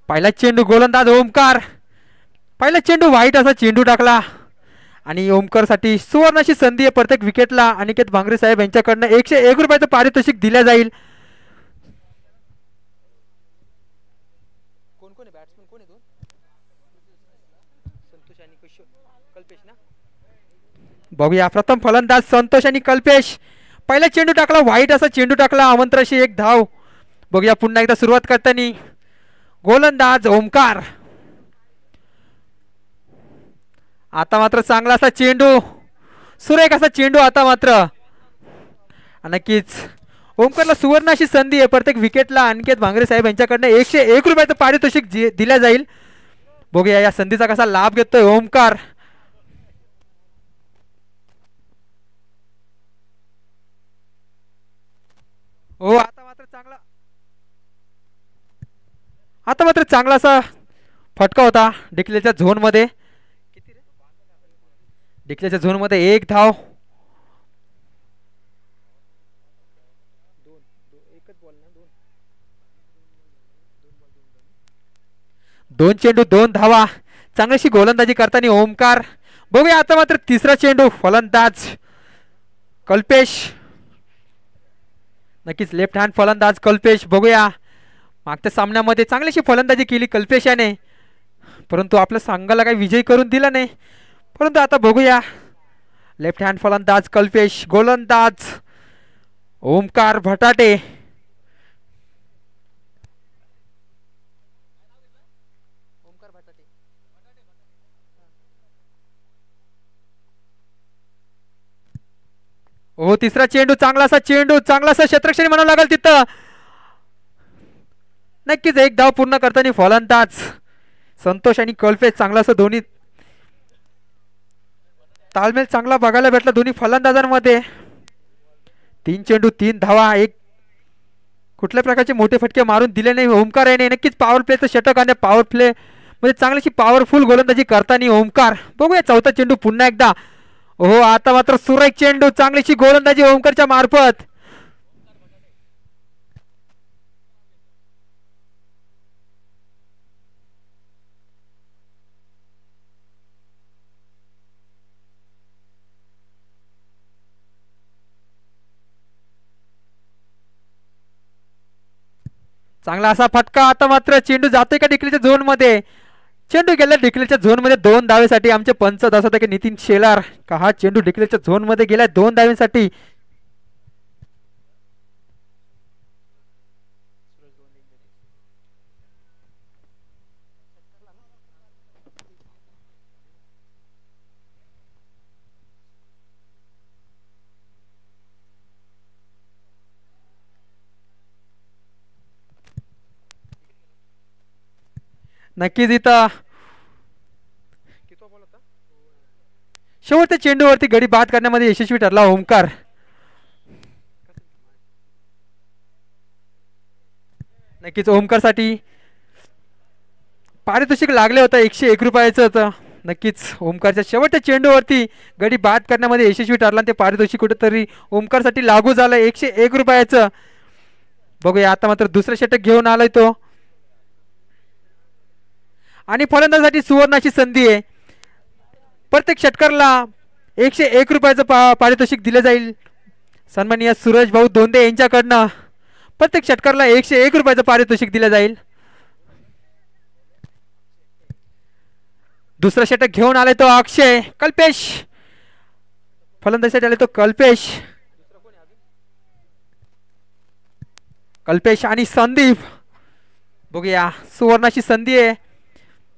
पहिला चेंडू गोलंदाज ओमकार, पहिला चेंडू वाईट असा चेंडू टाकला आणि ओमकार साठी सुवर्णाची संधी आहे. प्रत्येक विकेटला अनिकेत भांगरे साहेब यांच्याकडनं 101 रुपयाचं पारितोषिक दिले जाईल. कोण कोण आहे बॅट्समन, कोण आहे दोन? संतोष आणि कल्पेश ना. बघूया प्रथम फलंदाज संतोष आणि कल्पेश. पहिला चेंडू टाकला वाईट असा चेंडू टाकला, आमंत्रशी एक धाव. बघूया पुन्हा एकदा सुरुवात करताना गोलंदाज ओमकार. आता मात्र चांगला असा चेंडू, सुरेख असा चेंडू आता मात्र. नक्कीच ओमकारला सुवर्ण अशी संधी आहे. प्रत्येक विकेटला अनिकेत भांगरे साहेब यांच्याकडनं 101 रुपयाचं पारितोषिक दिल्या जाईल. बघूया या संधीचा कसा लाभ घेतोय ओमकार. हो आता मात्र चांगला असा फटका होता डिक्लेच्या झोन मध्ये. डिक्लेच्या झोन मध्ये एक धाव. दोन चेंडू दोन धावा, चांगलीशी गोलंदाजी करताना ओमकार. बघूया आता मात्र तिसरा चेंडू फलंदाज कल्पेश. नक्कीच लेफ्ट हँड फलंदाज कल्पेश. बघूया मागच्या सामन्यामध्ये चांगलीशी फलंदाजी केली कल्पेश याने, परंतु आपल्या संघाला काही विजय करून दिला नाही. परंतु आता बघूया लेफ्ट हँड फलंदाज कल्पेश, गोलंदाज ओमकार भटाटे. हो तिसरा चेंडू चांगला असा चेंडू, चांगला असा क्षेत्रक्षणी म्हणावं लागेल तिथं. नक्कीच एक धाव पूर्ण करताना फलंदाज संतोष आणि कल्पेश. चांगला असं दोन्ही ताळमेळ चांगला बघायला भेटला दोन्ही फलंदाजांमध्ये. 3 चेंडू 3 धावा, एक कुठल्या प्रकारचे मोठे फटके मारून दिले नाही ओमकार याने. नक्कीच पॉवर प्लेचं षटक आणि पॉवर प्ले म्हणजे चांगलीशी पॉवरफुल गोलंदाजी करताना ओमकार. बघूया चौथा चेंडू पुन्हा एकदा. हो आता मात्र सुरेख चेंडू, चांगलीशी गोलंदाजी ओमकारच्या मार्फत. चांगला असा फटका. आता मात्र चेंडू जातोय का डिक्लेच्या झोन मध्ये? चेंडू गेला डिक्लेच्या झोन मध्ये 2 धावेसाठी. आमचे पंच दाखवत की नितीन शेलार का हा चेंडू डिक्लेच्या झोन मध्ये गेलाय 2 धावेसाठी. नक्कीच इथं शेवटच्या चेंडूवरती गडी बाद करण्यामध्ये यशस्वी ठरला ओमकार. नक्कीच ओमकार साठी पारितोषिक लागले होतं 101 रुपयाचं होतं. नक्कीच ओमकारच्या शेवटच्या चेंडूवरती गडी बाद करण्यामध्ये यशस्वी ठरला. ते पारितोषिक कुठेतरी ओमकारसाठी लागू झालं 101 रुपयाचं. बघूया आता मात्र दुसरं षटक घेऊन आलाय तो आणि फलंदाजासाठी सुवर्णाची संधी आहे. प्रत्येक षटकाराला 101 रुपयाचं पारितोषिक दिले जाईल. सन्माननीय सूरज भाऊ धोंडे यांच्याकडनं प्रत्येक षटकाराला 101 रुपयाचं पारितोषिक दिले जाईल. दुसरा षटक घेऊन आले तो अक्षय. कल्पेश फलंदाजीसाठी आले तो कल्पेश. कल्पेश आणि संदीप. बघूया सुवर्णाची संधी आहे.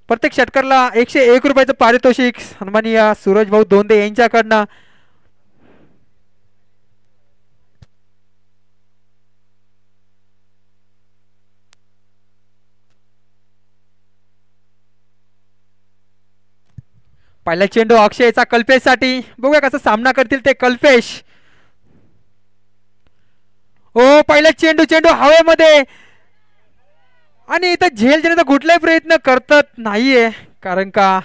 प्रत्येक षटकाराला 101 रुपयाचं पारितोषिक सन्माननीय सूरज भाऊ धोंडे यांच्याकडनं. पहिला चेंडू अक्षयचा कल्पेशसाठी. बघूया कसा सामना करतील ते कल्पेश. ओ पहिला चेंडू हवेमध्ये आणि इथं झेल देण्याचा कुठलाही प्रयत्न करतात नाहीये, कारण का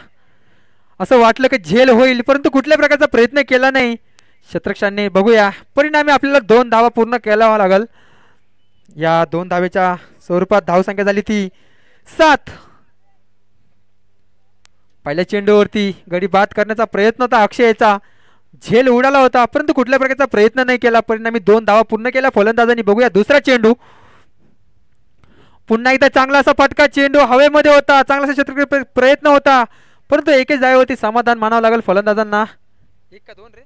असं वाटलं की झेल होईल परंतु कुठल्या प्रकारचा प्रयत्न केला नाही क्षेत्रक्षांनी. बघूया परिणामी आपल्याला 2 धावा पूर्ण केला लागल. या 2 धावेच्या स्वरूपात धावसंख्या झाली ती 7. पहिल्या चेंडूवरती गडी बाद करण्याचा प्रयत्न होता अक्षयचा, झेल उडाला होता परंतु कुठल्या प्रकारचा प्रयत्न नाही केला, परिणामी 2 धावा पूर्ण केल्या फलंदाजांनी. बघूया दुसरा चेंडू. पुन्हा एकदा चांगला असा फटका, चेंडू हवेमध्ये होता, चांगला शतक प्रयत्न होता परंतु एकच धावेवरती समाधान मानावं लागेल फलंदाजांना. 1 का 2 रे.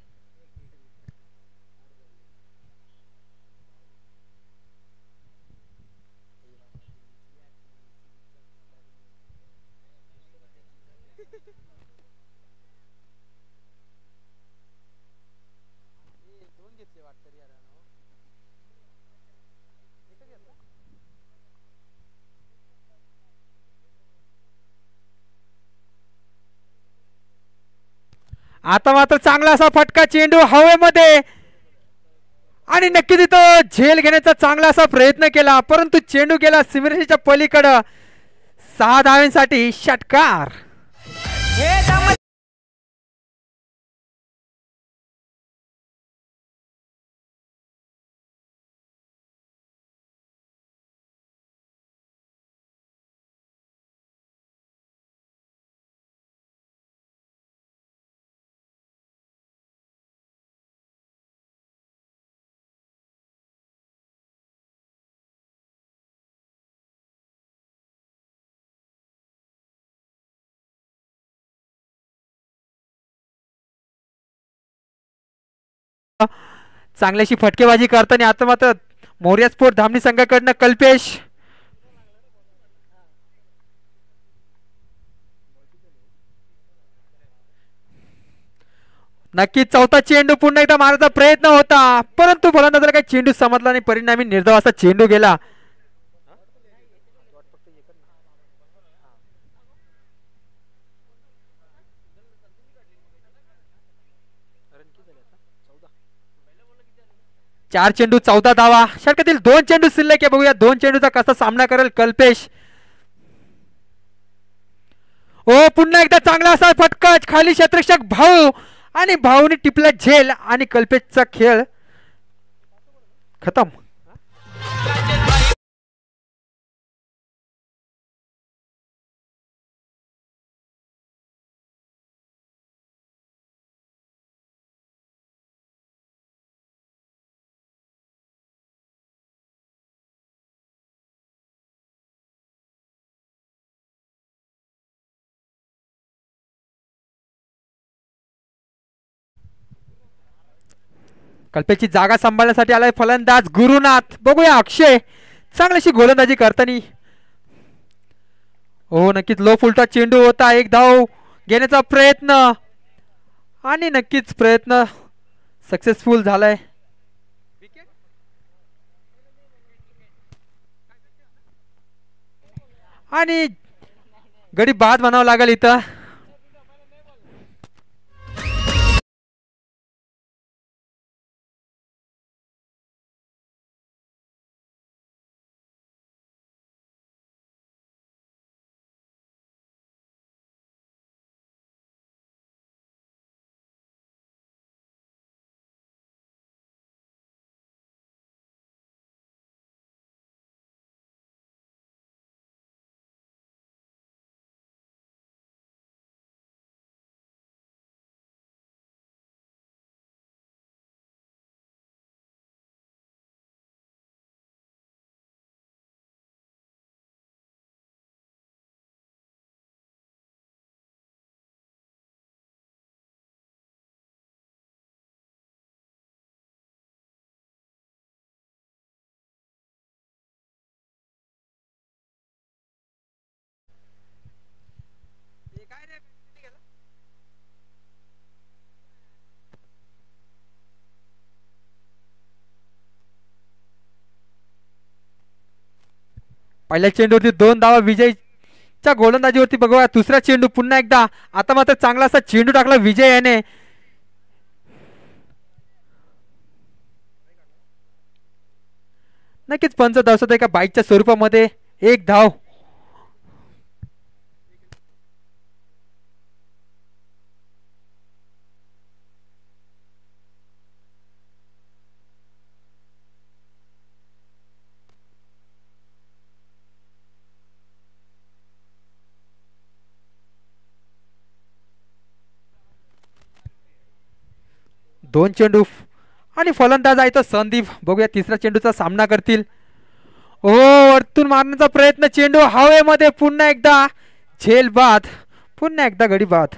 आता मात्र चांगला असा फटका, चेंडू हवेमध्ये आणि नक्कीच इथं झेल घेण्याचा चांगला असा प्रयत्न केला परंतु चेंडू गेला सीमारेषेच्या पलीकडे. 6 धावांसाठी षटकार. चांगल्याशी फटकेबाजी करताना आता मात्र मोर्या स्पोर्ट धामणी संघाकडनं कल्पेश. नक्कीच चौथा चेंडू पुन्हा एकदा मारण्याचा प्रयत्न होता परंतु फलंदाजाला काही चेंडू समजला नाही, परिणामी निर्धाव असा चेंडू गेला. चार चेंडू 14 धावा, षटकातील 2 चेंडू शिल्लक आहे. बघूया 2 चेंडूचा कसा सामना करेल कल्पेश. ओ पुन्हा एकदा चांगला असा फटका, खाली क्षेत्ररक्षक भाऊ आणि भाऊने टिपला झेल आणि कल्पेशचा खेळ खतम. कल्पेशची जागा सांभाळण्यासाठी आलाय फलंदाज गुरुनाथ. बघूया अक्षय चांगलीशी गोलंदाजी करताना. हो नक्कीच लो फुलटा चेंडू होता, 1 धाव घेण्याचा प्रयत्न आणि नक्कीच प्रयत्न सक्सेसफुल झालाय. आणि गडी बाद म्हणावं लागेल इथं. पहिल्या चेंडूवरती 2 धावा विजयच्या गोलंदाजीवरती. बघूया दुसरा चेंडू पुन्हा एकदा. आता मात्र चांगला असा चेंडू टाकला विजय याने. नक्कीच पंच धावसत एका बाईकच्या स्वरूपामध्ये 1 धाव. दोन चेंडू आणि फलंदाज आहे तो संदीप. बघूया तिसऱ्या चेंडूचा सामना करतील. ओ, वरतून मारण्याचा प्रयत्न, चेंडू हवेमध्ये, पुन्हा एकदा झेल बाद, पुन्हा एकदा गडी बाद.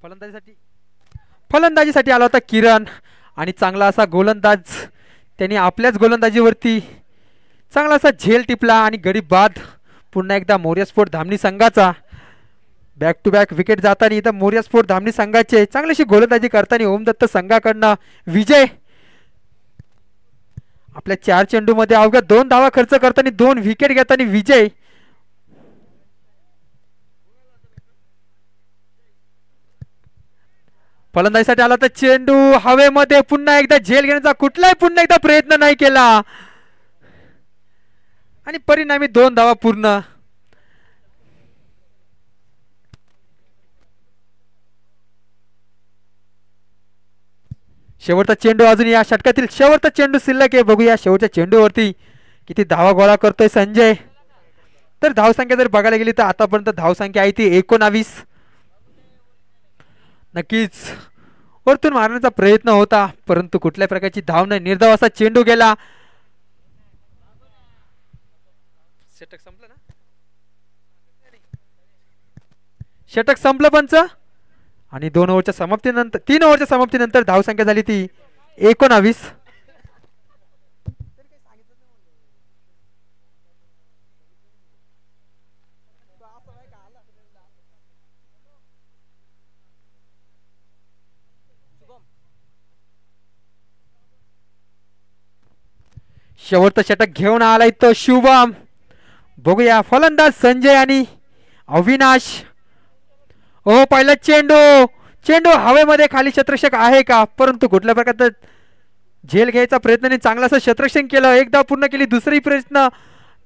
फलंदाजीसाठी फलंदाजीसाठी आला होता किरण आणि चांगला असा गोलंदाज त्यांनी आपल्याच गोलंदाजीवरती चांगला असा झेल टिपला आणि गडी बाद. पुन्हा एकदा मोर्या स्पोर्ट धामणी संघाचा बॅक टू बॅक विकेट जाताना इथं मोर्या स्पोर्ट धामणी संघाचे चांगलीशी गोलंदाजी करताना ओमदत्त संघाकडनं विजय. आपल्या 4 चेंडूमध्ये अवघ्या 2 धावा खर्च करताना 2 विकेट घेताना विजय. फलंदाजीसाठी आला तर चेंडू हवेमध्ये, पुन्हा एकदा झेल घेण्याचा कुठलाही पुन्हा एकदा प्रयत्न नाही केला आणि परिणामी 2 धावा पूर्ण. शेवटचा चेंडू अजून या षटकातील शेवटचा चेंडू शिल्लक आहे. बघूया शेवटच्या चेंडूवरती किती धावा गोळा करतोय संजय. तर धावसंख्या जर बघायला गेली तर आतापर्यंत धावसंख्या आहे ती 19. नक्कीच वरतून मारण्याचा प्रयत्न होता परंतु कुठल्या प्रकारची धाव नाही. निर्धाव असा चेंडू गेला. षटक संपलं ना, षटक संपलं पंच. आणि 2 ओव्हरच्या समाप्तीनंतर 3 ओव्हरच्या समाप्तीनंतर धावसंख्या झाली ती 19. शेवटचं षटक घेऊन आलाय तो शुभम. बघूया फलंदाज संजय आणि अविनाश. ओ, पहिला चेंडू, चेंडू हवेमध्ये, खाली क्षेत्ररक्षक आहे का परंतु कुठल्या प्रकारचा झेल घ्यायचा प्रयत्न, चांगला असं क्षेत्ररक्षण केलं. एकदा पूर्ण केली, दुसरी प्रयत्न,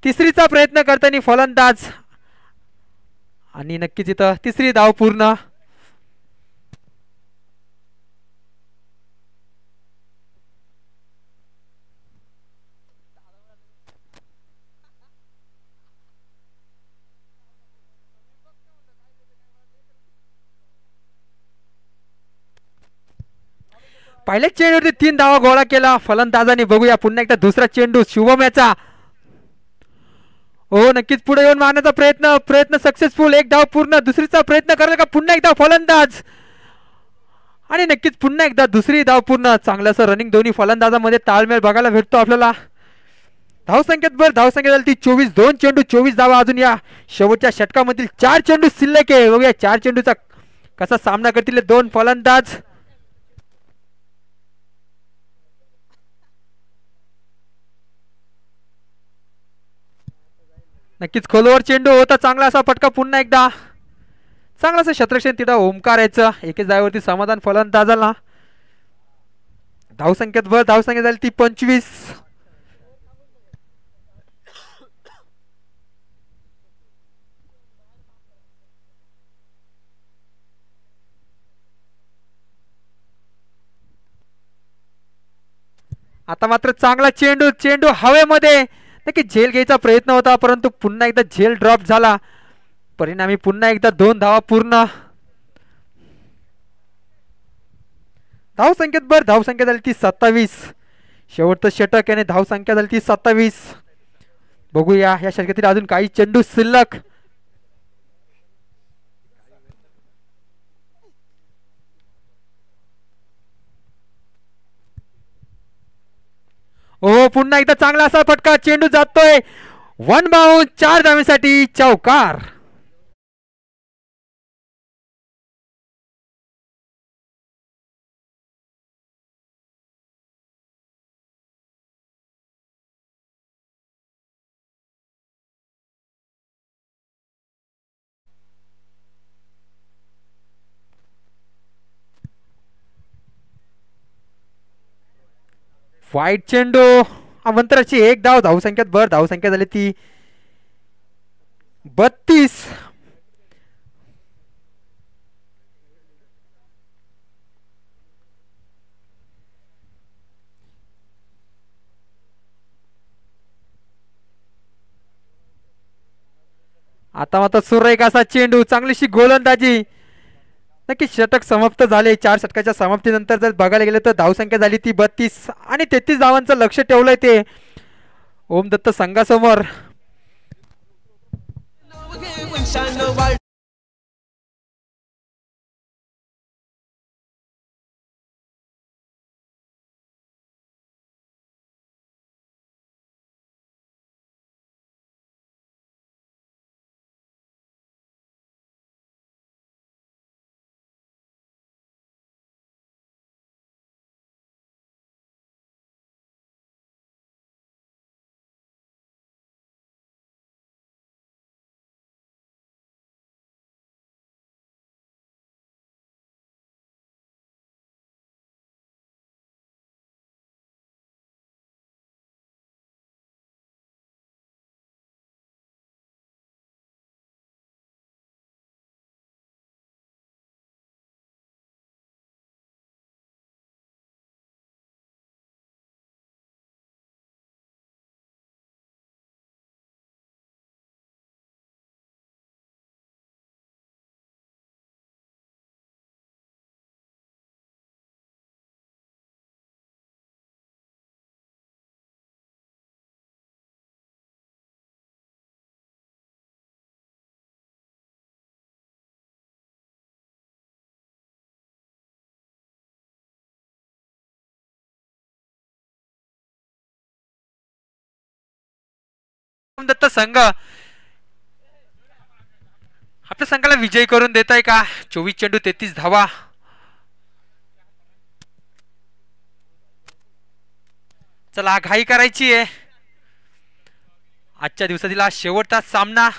तिसरीचा प्रयत्न करताना फलंदाज आणि नक्कीच इथं तिसरी धाव पूर्ण. पहिल्याच चेंडूवरती 3 धावा गोळा केला फलंदाजाने. बघूया पुन्हा एकदा दुसरा चेंडू शुभम याचा. हो, नक्कीच पुढे येऊन मारण्याचा प्रयत्न सक्सेसफुल. 1 धाव पूर्ण. दुसरीचा प्रयत्न करेल का पुन्हा एकदा फलंदाज आणि नक्कीच पुन्हा एकदा दुसरी धाव पूर्ण. चांगलं असं रनिंग दोन्ही फलंदाजामध्ये ताळमेळ बघायला भेटतो आपल्याला. धावसंख्या झाली ती 24. 2 चेंडू 24 धावा अजून या शेवटच्या षटकामधील 4 चेंडू शिल्लक आहे. बघूया 4 चेंडूचा कसा सामना करतील 2 फलंदाज. नक्कीच खोलवर चेंडू होता. चांगला असा फटका, पुन्हा एकदा चांगला असं क्षेत्ररक्षण तिथं ओमकार यायचं. एकेच जागेवरती समाधान फलंदाजाला. धावसंख्या झाली ती 25. आता मात्र चांगला चेंडू हवेमध्ये, नक्की झेल घ्यायचा प्रयत्न होता परंतु पुन्हा एकदा झेल ड्रॉप झाला. परिणामी पुन्हा एकदा 2 धावा पूर्ण. धावसंख्या झाली ती 27. शेवटचं षटक याने धावसंख्या झाली ती 27. बघूया या षटकातील अजून काही चेंडू शिल्लक. ओ, पुन्हा एकदा चांगला असा फटका, चेंडू जातोय 1 बाउंड. 4 धावांसाठी चौकार. वाईट चेंडू अवंतराची एक धाव, धावसंख्यात भर, धावसंख्या झाली ती 32. आता मात्र सुरेख असा चेंडू, चांगलीशी गोलंदाजी, नक्कीच षटक समाप्त झाले. 4 षटकाच्या समाप्तीनंतर जर बघायला गेलं तर धावसंख्या झाली ती 32 आणि 33 धावांचं लक्ष ठेवलंय ते ओम दत्त संघासमोर. ओम दत्त संघ आपल्या संघाला विजय करून देत आहे का? 24 चेंडू 33 धावा. चला घाई करायची आहे. आजच्या दिवसातील हा शेवटचा सामना.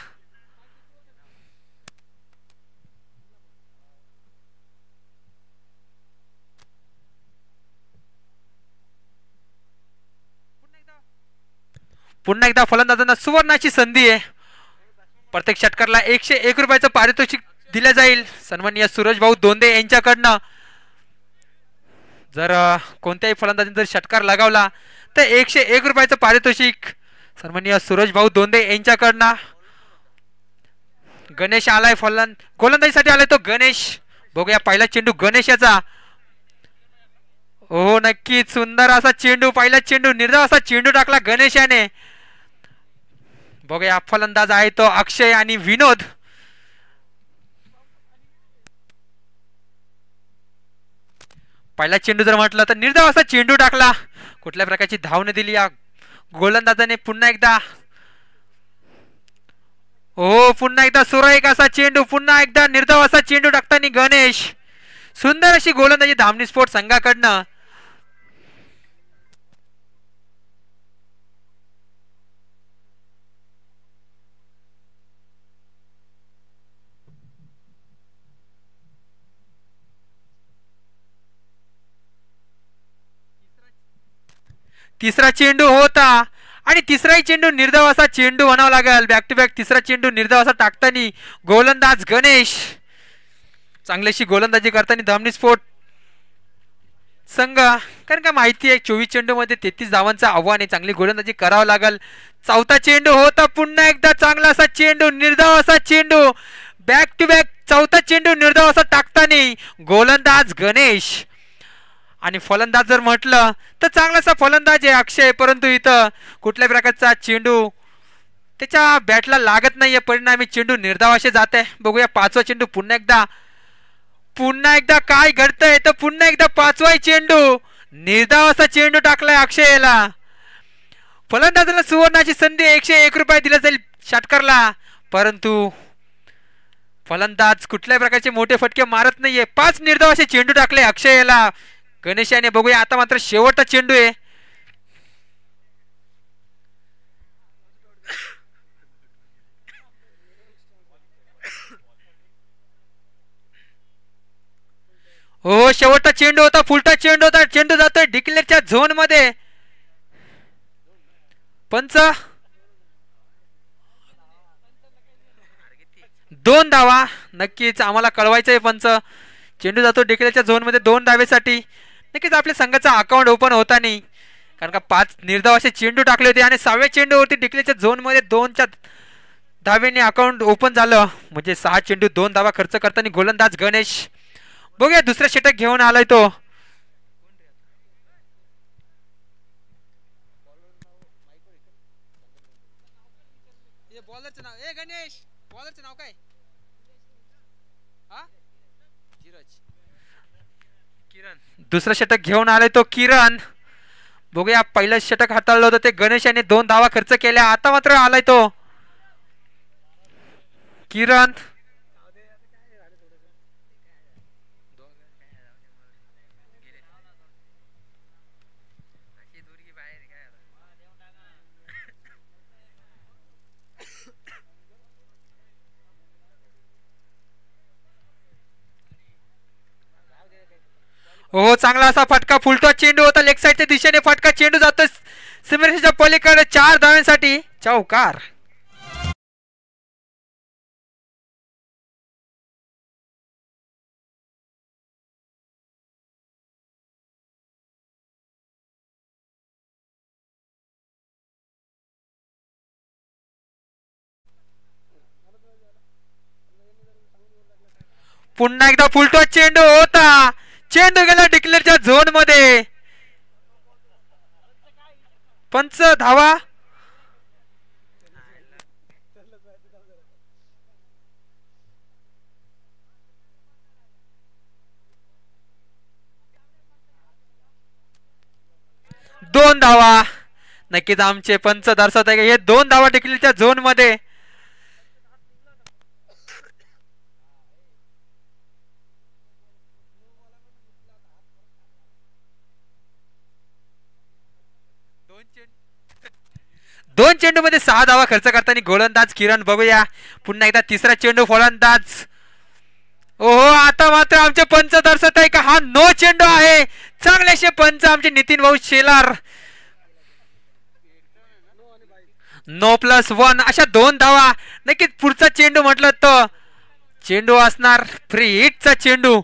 पुन्हा एकदा फलंदाजांना सुवर्णाची संधी आहे. प्रत्येक षटकाला 101 रुपयाचं पारितोषिक दिले जाईल सन्माननीय सूरज भाऊ दोंदे यांच्याकडनं. जर कोणत्याही फलंदाजाने जर षटकार लगावला तर 101 रुपयाचं पारितोषिक सन्माननीय सूरज भाऊ दोंदे यांच्याकडनं. गणेश आलाय गोलंदाजीसाठी आलाय तो गणेश. बघूया पहिला चेंडू गणेश याचा. हो नक्कीच सुंदर असा चेंडू, पहिला चेंडू निर्धाव असा चेंडू टाकला गणेश याने. बघूया फलंदाज आहे तो अक्षय आणि विनोद. पहिला चेंडू जर म्हटलं तर निर्धाव असा चेंडू टाकला. कुठल्या प्रकारची धावने दिली या गोलंदाजाने. पुन्हा एकदा हो पुन्हा एकदा सुरेख असा चेंडू, पुन्हा एकदा निर्धाव असा चेंडू टाकताना गणेश. सुंदर अशी गोलंदाजी धामणी स्पोर्ट संघाकडनं. तिसरा चेंडू होता आणि तिसराही चेंडू निर्धाव असा चेंडू म्हणावा लागेल. बॅक टू बॅक तिसरा चेंडू निर्धाव असा टाकताना गोलंदाज गणेश. चांगलीशी गोलंदाजी करताना धामणी स्पोर्ट संघ, कारण का माहिती आहे 24 चेंडू मध्ये 33 धावांचं आव्हान आहे. चांगली गोलंदाजी करावं लागेल. चौथा चेंडू होता, पुन्हा एकदा चांगला असा चेंडू निर्धाव असा चेंडू. बॅक टू बॅक चौथा चेंडू निर्धाव असा टाकताना गोलंदाज गणेश. आणि फलंदाज जर म्हटलं तर चांगलासा फलंदाज आहे अक्षय, परंतु इथं कुठल्या प्रकारचा चेंडू त्याच्या बॅटला लागत नाहीये, परिणामी चेंडू निर्धाव असे जात आहे. बघूया पाचवा चेंडू पुन्हा एकदा काय घडतंय तर पुन्हा एकदा पाचवा चेंडू निर्धाव असा चेंडू टाकलाय अक्षयला. फलंदाजाला सुवर्णाची संधी, 101 रुपये दिले जाईल षटकारला, परंतु फलंदाज कुठल्याही प्रकारचे मोठे फटके मारत नाहीये. 5 निर्धाव असे चेंडू टाकले अक्षयला गणेश याने. बघूया आता मात्र शेवटचा चेंडू आहे. हो शेवटचा चेंडू होता, फुलटा चेंडू होता. चेंडू जातोय डिक्लेअरच्या झोन मध्ये. पंच 2 धावा नक्कीच आम्हाला कळवायचं आहे पंच. चेंडू जातो डिक्लेअरच्या झोन मध्ये 2 धावेसाठी. नक्कीच आपल्या संघाचा अकाउंट ओपन होता नाही कारण का 5 निर्धाव असे चेंडू टाकले होते आणि 6व्या चेंडूवरती डिक्लेअरच्या झोन मध्ये 2च्या धावेने अकाउंट ओपन झालं. म्हणजे 6 चेंडू 2 धावा खर्च करताना गोलंदाज गणेश. बघूया दुसरा षटक घेऊन आलाय तो. बॉलरचं नाव गणेश. बॉलरचं नाव काय? किरण. दुसरा षटक घेऊन आलाय तो किरण. बघूया पहिलं षटक हाताळलं होतं ते गणेश याने 2 धावा खर्च केल्या. आता मात्र आलाय तो किरण. हो चांगला असा फटका फुलटो चेंडू होता लेग साइडच्या दिशेने. फटका चेंडू जातो सीमारेषेच्या पलीकडे 4 धावांसाठी चौकार. पुन्हा एकदा फुलटो चेंडू होता. चेंडू गेला डिक्लेअरच्या झोन मध्ये. पंच धावा. दोन धावा. नक्कीच आमचे पंच दर्शवत आहे हे 2 धावा डिक्लेअरच्या झोन मध्ये. दोन चेंडू मध्ये 6 धावा खर्च करताना गोलंदाज किरण. बघूया पुन्हा एकदा तिसरा चेंडू फलंदाज. ओहो आता मात्र आमचे पंच दर्शवत आहे का हा नो चेंडू आहे. चांगलेशे पंच आमचे नितीन भाऊ शेलार. नो +1 अशा 2 धावा. नक्कीच पुढचा चेंडू म्हटलं तर चेंडू असणार फ्री हिटचा चेंडू.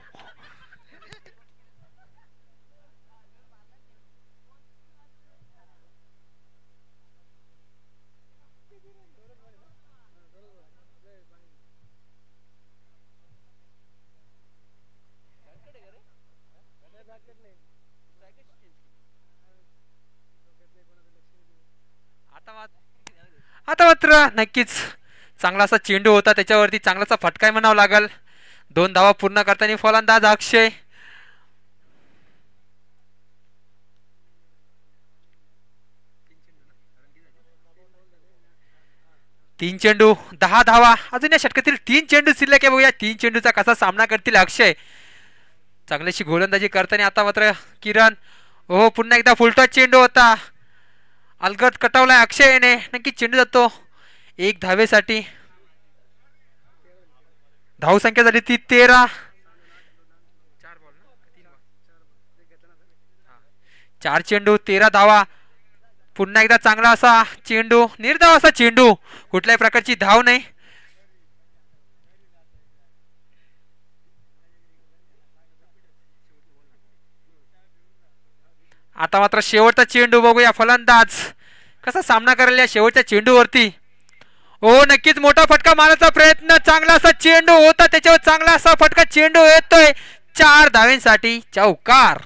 आता मात्र नक्कीच चांगला असा चेंडू होता त्याच्यावरती चांगलासा फटका म्हणावा लागल. 2 धावा पूर्ण करताना फलंदाज अक्षय. 3 चेंडू 10 धावा. अजून या षटकातील 3 चेंडू शिल्लक आहे. बघूया 3 चेंडूचा कसा सामना करतील अक्षय. चांगलीशी गोलंदाजी करताना आता मात्र किरण. हो पुन्हा एकदा फुलटॉस चेंडू होता. अलगद कटावलाय अक्षयने. नक्की चेंडू जातो 1 धावेसाठी. धाव संख्या झाली ती 13. 4 चेंडू 13 धावा. पुन्हा एकदा चांगला असा चेंडू निर्धाव असा चेंडू. कुठल्याही प्रकारची धाव नाही. आता मात्र शेवटचा चेंडू. बघूया फलंदाज कसा सामना करेल या शेवटच्या चेंडूवरती. हो नक्कीच मोठा फटका मारण्याचा प्रयत्न. चांगला असा चेंडू होता त्याच्यावर चांगला असा फटका चेंडू येतोय. 4 धावांसाठी चौकार.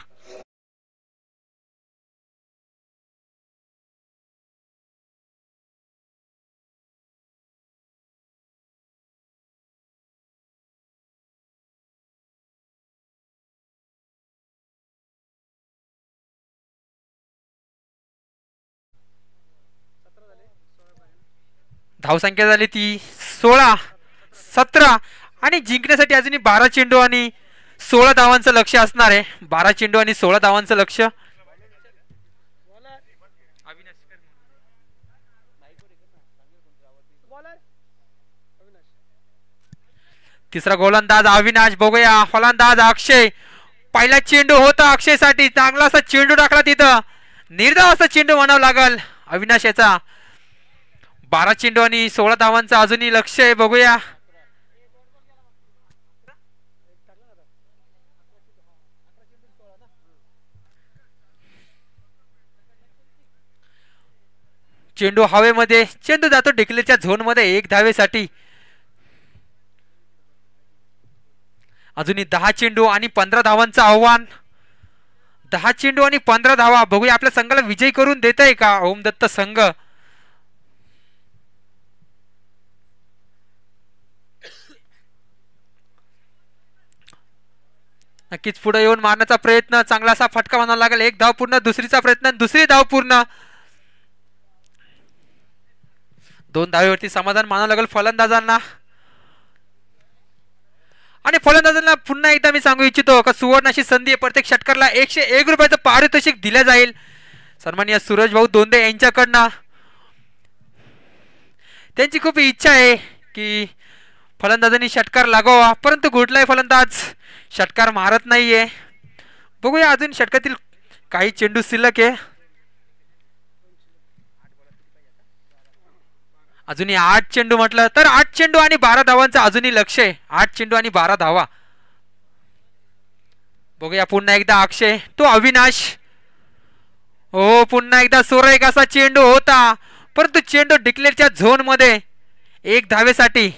धावसंख्या झाली ती 16. 17 आणि जिंकण्यासाठी अजूनही 12 चेंडू आणि 16 धावांचं लक्ष असणार आहे. 12 चेंडू आणि 16 धावांचं लक्ष. तिसरा गोलंदाज अविनाश. बघूया फलंदाज अक्षय. पहिला चेंडू होता अक्षयसाठी. चांगला असा चेंडू टाकला तिथं. निर्धाव असा चेंडू म्हणावं लागल. अविनाश याचा 12 चेंडू आणि 16 धावांचं अजूनही लक्ष आहे. बघूया चेंडू हवेमध्ये, चेंडू जातो डिक्लेअरच्या झोन मध्ये 1 धावेसाठी. अजूनही 10 चेंडू आणि 15 धावांचं आव्हान. 10 चेंडू आणि 15 धावा. बघूया आपल्या संघाला विजयी करून देत आहे का ओम दत्त संघ. नक्कीच पुढे येऊन मारण्याचा प्रयत्न, चांगला असा फटका म्हणावा लागेल. 1 धाव पूर्ण, दुसरीचा प्रयत्न, दुसरी धाव पूर्ण. 2 धावेवरती समाधान मानावं लागेल फलंदाजांना. आणि फलंदाजांना पुन्हा एकदा मी सांगू इच्छितो का सुवर्ण अशी संधी आहे. प्रत्येक षटकाराला 101 रुपयाचं पारितोषिक दिलं जाईल सन्माननीय सूरज भाऊ दोंदे यांच्याकडनं. त्यांची खूप इच्छा आहे की फलंदाजांनी षटकार लागावा, परंतु कुठलाही फलंदाज षटकार मारत नाहीये. बघूया अजून षटकातील काही चेंडू शिल्लक आहे. अजूनही 8 चेंडू म्हटलं तर 8 चेंडू आणि 12 धावांचं अजूनही लक्ष आहे. 8 चेंडू आणि 12 धावा. बघूया पुन्हा एकदा अक्षय, तो अविनाश. हो पुन्हा एकदा सुरेख असा चेंडू होता, परंतु चेंडू डिक्लेअरच्या झोन मध्ये 1 धावेसाठी.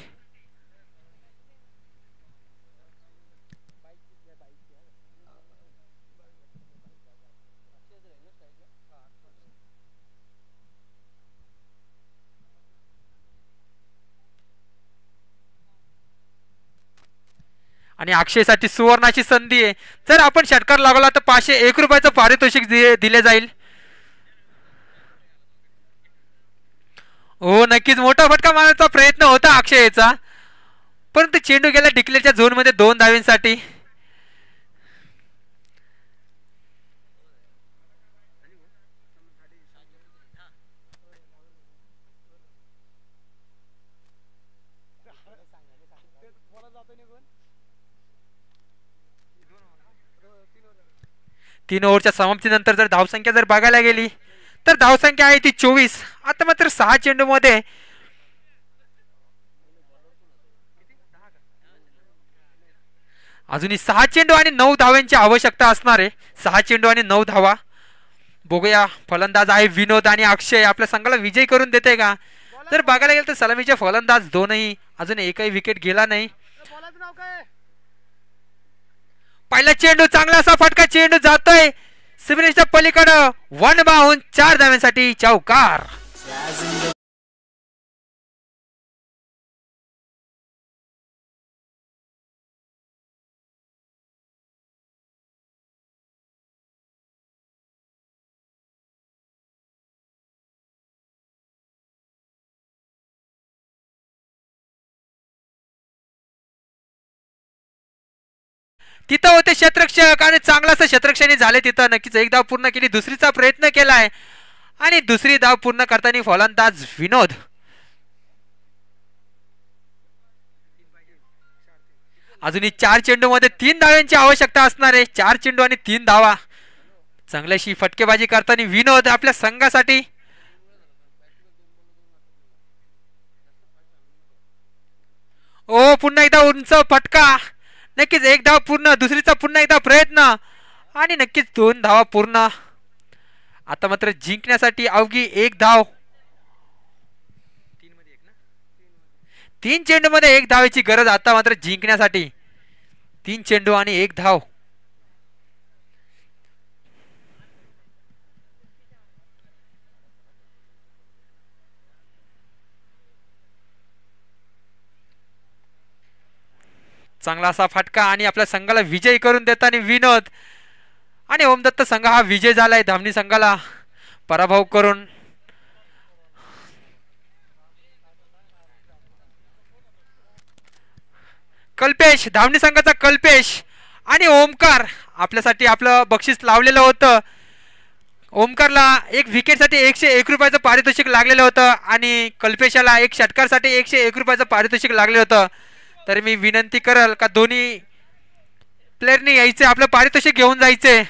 आणि अक्षयसाठी सुवर्णाची संधी आहे. जर आपण षटकार लागला तर 501 रुपयाचं पारितोषिक दिले जाईल. हो नक्कीच मोठा फटका मारण्याचा प्रयत्न होता अक्षयचा, परंतु चेंडू गेला डिक्लेअरच्या झोन मध्ये 2 धावेसाठी. तीन ओव्हरच्या समाप्तीनंतर जर धावसंख्या जर बघायला गेली तर धावसंख्या आहे ती 24. आता मात्र 6 चेंडू मध्ये अजूनही 6 चेंडू आणि 9 धावांची आवश्यकता असणार आहे. 6 चेंडू आणि 9 धावा. बघूया फलंदाज आहे विनोद आणि अक्षय आपल्या संघाला विजय करून देते का. जर बघायला गेलं तर सलामीचे फलंदाज दोनही, अजून एकही विकेट गेला नाही. पहिला चेंडू, चांगला असा फटका, चेंडू जातोय सिमरेशच्या पलीकडं. 1 बाउन 4 धाव्यांसाठी चौकार. तिथं होते क्षेत्ररक्षक आणि चांगला असं क्षेत्ररक्षणी झाले तिथं. नक्कीच 1 धाव पूर्ण केली, दुसरीचा प्रयत्न केलाय आणि दुसरी धाव पूर्ण करताना फलंदाज विनोद. अजूनही 4 चेंडू मध्ये 3 धावांची आवश्यकता असणार आहे. 4 चेंडू आणि 3 धावा. चांगल्याशी फटकेबाजी करताना विनोद आपल्या संघासाठी. ओ पुन्हा एकदा उंच फटका. नक्कीच 1 धाव पूर्ण, दुसरीचा पुन्हा एकदा प्रयत्न आणि नक्कीच 2 धावा पूर्ण. आता मात्र जिंकण्यासाठी अवघी 1 धाव. 3 चेंडू मध्ये 1 धावेची गरज आता मात्र जिंकण्यासाठी. 3 चेंडू आणि 1 धाव. चांगला असा फटका आणि आपल्या संघाला विजय करून देताना विनोद. आणि ओमदत्त संघ हा विजय झालाय धामणी संघाला पराभव करून. कल्पेश, धामणी संघाचा कल्पेश आणि ओमकार आपल्यासाठी आपलं बक्षीस लावलेलं होतं. ओमकारला 1 विकेटसाठी 101 रुपयाचं पारितोषिक लागलेलं होतं आणि कल्पेशाला 1 षटकारसाठी 101 रुपयाचं पारितोषिक लागलेलं होतं. तर मी विनंती करेल का दोन्ही प्लेयरनी यायचे, आपलं पारितोषिक घेऊन जायचे.